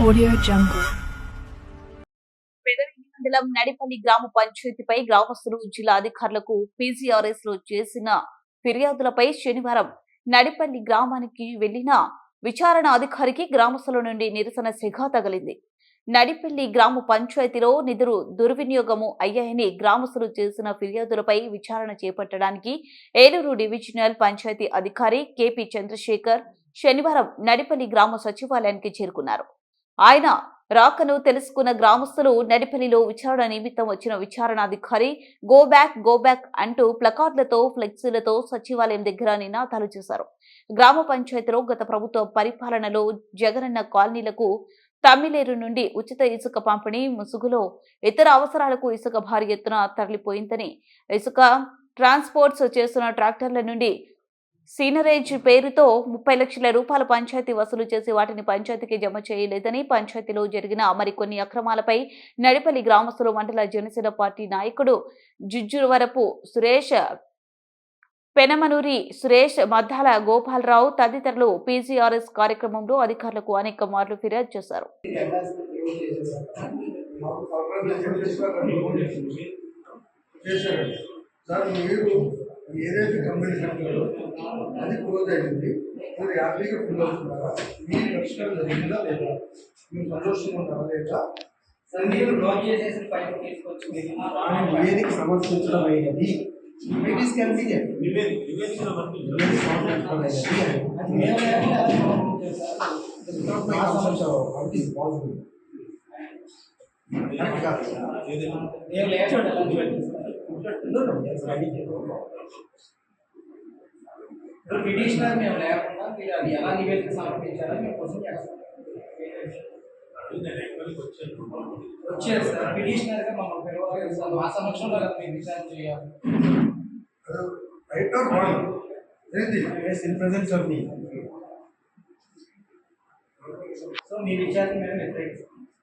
Audio Jungle. Pedavegi మండలం నడిపల్లి గ్రామ పంచాయతీపై గ్రామస్తులు జిల్లా అధికారులకు పీజీఆర్ఎస్ లో చేసిన ఫిర్యాదులపై శనివారం నడిపల్లి గ్రామానికి వెళ్లిన విచారణ అధికారికి గ్రామస్తుల నుండి నిరసన సెగ తగిలింది. నడిపల్లి గ్రామ పంచాయతీలో నిధులు దుర్వినియోగము అయ్యాయని గ్రామస్తులు చేసిన ఫిర్యాదులపై విచారణ చేపట్టడానికి ఏలూరు డివిజనల్ పంచాయతీ అధికారి కెపి చంద్రశేఖర్ శనివారం నడిపల్లి గ్రామ సచివాలయానికి చేరుకున్నారు. ఆయన రాకను తెలుసుకున్న గ్రామస్తులు నడిపల్లిలో విచారణ నిమిత్తం వచ్చిన విచారణాధికారి గో బ్యాక్ అంటూ ప్లకార్డులతో ఫ్లెక్సీలతో సచివాలయం దగ్గర నినాదాలు చేశారు. గ్రామ పంచాయతీలో గత ప్రభుత్వ పరిపాలనలో జగనన్న కాలనీలకు తమ్మిలేరు నుండి ఉచిత ఇసుక పంపిణీ ముసుగులో ఇతర అవసరాలకు ఇసుక భారీ ఎత్తున తరలిపోయిందని, ఇసుక ట్రాన్స్పోర్ట్స్ చేస్తున్న ట్రాక్టర్ల నుండి సీనరేజ్ పేరుతో 30 లక్షల రూపాయల పంచాయతీ వసూలు చేసి వాటిని పంచాయతీకి జమ చేయలేదని, పంచాయతీలో జరిగిన మరికొన్ని అక్రమాలపై నడిపల్లి గ్రామస్తులు మండల జనసేన పార్టీ నాయకుడు జుజ్జువరపు సురేష్, పెనమనూరి సురేష్, మద్దాల గోపాలరావు తదితరులు పీజీఆర్ఎస్ కార్యక్రమంలో అధికారులకు అనేక మార్లు ఫిర్యాదు చేశారు. ఏదైతే కంపెనీ కట్టారో అది క్లోజ్ అయింది. మీరు హ్యాపీగా ఫుల్ అవుతున్నారా? మీరు పరిష్కారం జరిగిందా లేదా? మీరు సంతోషంగా ఉన్నారా లేదా? మీరు బ్లాక్ చేసేసి ఫైల్ తీసుకొచ్చి నివేదిక సమర్పించడం అయినది. నివేదిక కంపెనీ పిటిషనర్ మేము లేకుండా మీరు అది ఎలా నివేదిక సమర్పించాలో మేము కోసం చేస్తాం. వచ్చారు సార్, పిటిషనర్ గా మమ్మల్ని పిలవాలి సార్, మా సమక్షంలో కదా మీరు విచారణ చేయాలి. Right or wrong? Yes, in presence of me. So మీ విచారణ మేము వ్యతిరేకిస్తాం.